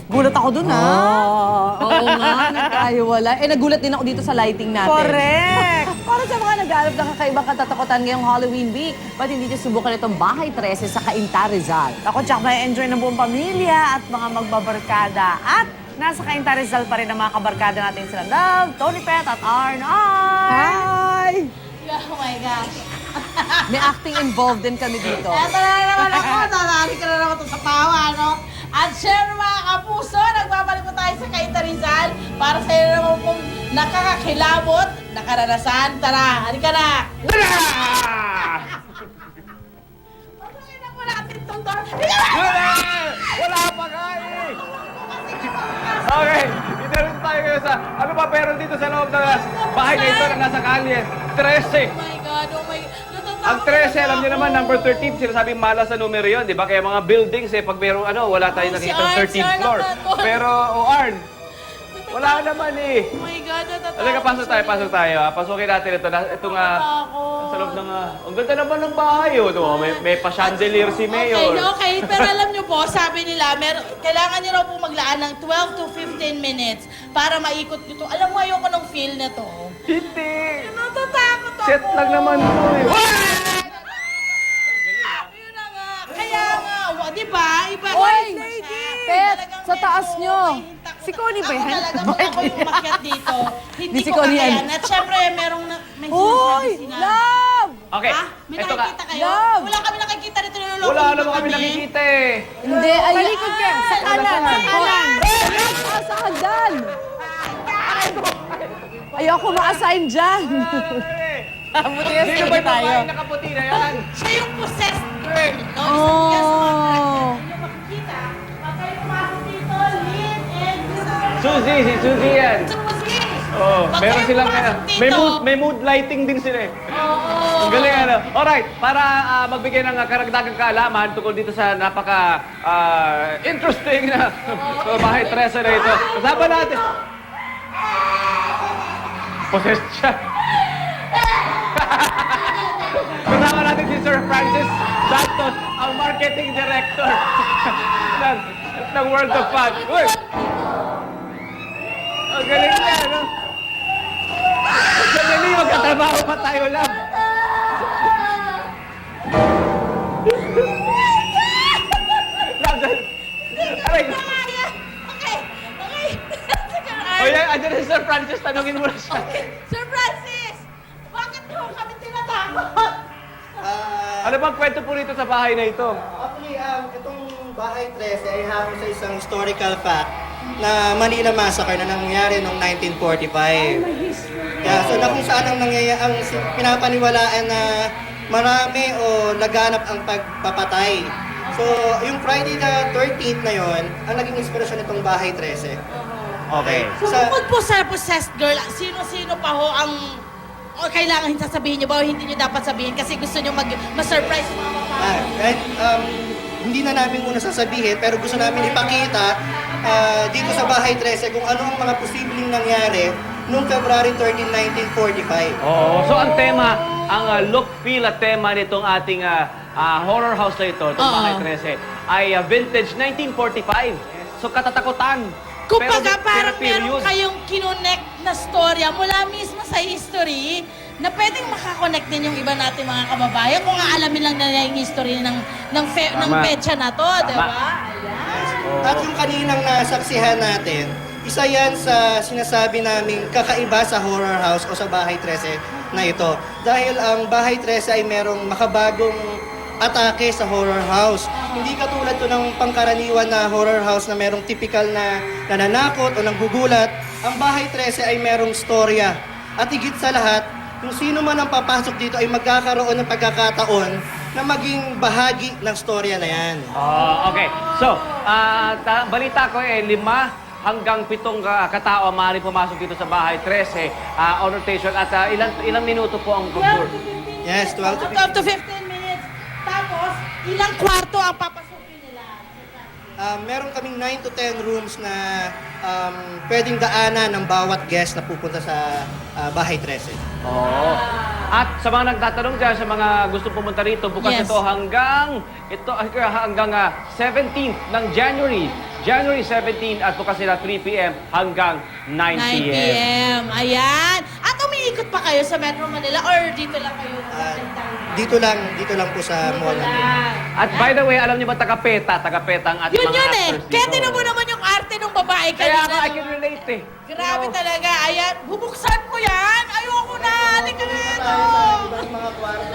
Gulat ako dun, ha? Oo nga, nagkahiwala. Nagulat din ako dito sa lighting natin. Correct! Para sa mga nag-aalap ng kakaibang katatakutan ngayong Halloween week, ba't hindi niyo subukan itong Bahay 13 sa Cainta, Rizal? Ako, tsak may enjoy ng buong pamilya at mga magbabarkada. At nasa Cainta Rizal pa rin ang mga kabarkada natin sila Love, Tony Pet at Arnold. Hi! Oh my gosh. May acting involved din kami dito. Eto na naman ako. Nanari ka na naman ito sa tawa, no? At syempre mga kapuso, nagbabalik po tayo sa Cainta Rizal para sa iyo naman pong nakakakilabot na karanasan. Tara, halika na! Patuloy na po natin itong door. Wala pa nga eh! Okay, itarin tayo ngayon sa ano pa meron dito sa loob ng bahay na ito na nasa kalye. 13. Oh my God, oh my God. Ang 13, alam niyo naman, number 13, sinasabing malas na numero yun, di ba? Kaya mga buildings pag meron wala tayong Si nakikita Arn, 13th floor. nandun. Pero, Arn, wala naman eh. Oh my God, natatakot. Halika, pasok tayo. Pasukin natin ito. Itong Natatakot. sa loob ng... ang ganda naman ng bahay, oh. May pa-chandelier si Mayor. Okay. Pero alam nyo po, sabi nila, kailangan nyo raw po maglaan ng 12 to 15 minutes para maikot nyo to. Alam mo, ayoko ng feel na to. Hindi. Natatakot ako. Set lang naman to eh. Yun na nga. Kaya nga, di ba? Iba Oy, lady! Pet, sa taas nyo. Si Connie ba yan? Ako talaga, kung ako yung umakyat dito, hindi si ko Connie yan. kakayan. At syempre, may Uy! sinasabi sila. Love! Okay, Ha? May ito ka. nakikita kayo? Love! Wala kami nakikita dito. Niloloko Wala niyo naman ba kami nakikita eh. Hindi, ay... Talikod ka. Sa kanan. Sa kanan. Asa ka dyan? Ayoko ma-assign dyan. Buti yan Sino ba yung babae nakaputi na yan? Siya yung possessed girl. No? Oh. Kaya sa mga karakter nyo makikita, pag kayo pumasok dito, Lynn and Suzy, si Suzy yan. Suzy! Oh, Pag meron kayo silang pumasok may dito, mood lighting din sila eh. Oo. Ang galing ano. Alright, para magbigay ng karagdagang kaalaman tungkol dito sa napaka interesting na bahay 13 na ito. Kasama natin. Possessed siya. Kasama natin si Sir Francis Santos, ang marketing director ng World of Fun. Uy! Ang galing niya, no? Sandali, magkatrabaho pa tayo lang. Aray! Okay. O yan, andyan na si Sir Francis, tanungin mo na siya. Sir Francis! Bakit nyo kami tinatakot? Ano bang kwento po rito sa bahay na ito? Actually, itong Bahay 13 ay hango sa isang historical fact na Manila Massacre na nangyari noong 1945. Kaya so na kung saan ang pinapaniwalaan na marami o laganap ang pagpapatay. So, yung Friday the 13th na yon, ang naging inspirasyon nitong Bahay 13. Okay. So, bukod po sa possessed girl, sino-sino pa ho ang o kailangan sasabihin niyo ba o hindi niyo dapat sabihin kasi gusto niyo ma-surprise mga kapatid? Kahit hindi na namin muna sasabihin, pero gusto namin ipakita dito sa Bahay 13 kung ano ang mga posibleng nangyari noong February 13, 1945. Oo. So ang tema, ang look, feel at tema nitong ating horror house na ito, itong Oo. Bahay 13, ay vintage 1945. So katatakutan. Kung Pero- baga parang pero meron period. kayong kinonect na storya mula mismo sa history na pwedeng makakonect din yung iba natin mga kababayan kung aalamin lang nila yung history ng Tama. petsa na to, di Tama. ba? Ayan. At yung kaninang nasaksihan natin, isa yan sa sinasabi naming kakaiba sa horror house o sa Bahay 13 na ito. Dahil ang Bahay 13 ay merong makabagong atake sa horror house. Hindi katulad to ng pangkaraniwan na horror house na merong typical na nananakot o nanggugulat. Ang Bahay 13 ay merong storya. At higit sa lahat, kung sino man ang papasok dito ay magkakaroon ng pagkakataon na maging bahagi ng storya na yan. Okay. So, balita ko 5 hanggang 7 katao ang maaaring pumasok dito sa Bahay 13 on rotation at ilang minuto po ang 12 tour. to 15 minutes. Yes, 12 to 12 to 15 minutes. Tapos, ilang kwarto ang papasukin nila? Meron kaming 9 to 10 rooms na pwedeng daanan ng bawat guest na pupunta sa Bahay 13. Oo. At sa mga nagtatanong dyan, sa mga gusto pumunta rito, bukas Yes. ito hanggang 17th ng January. January 17 at bukas sila 3 p.m. hanggang 9 9 p.m. p.m. Ayan. At umiikot pa kayo sa Metro Manila or dito lang kayo? Dito lang po sa mall. At by the way, alam niyo ba tagapeta ang ating Yun mga yun eh. actors Kaya dito. tinan mo naman yung arte ng babae Kaya kanina. nga, I can relate eh. Grabe talaga. Ayan. Bubuksan mo yan. Ayoko na. Halika na. Tayo sa ibang mga kwarto.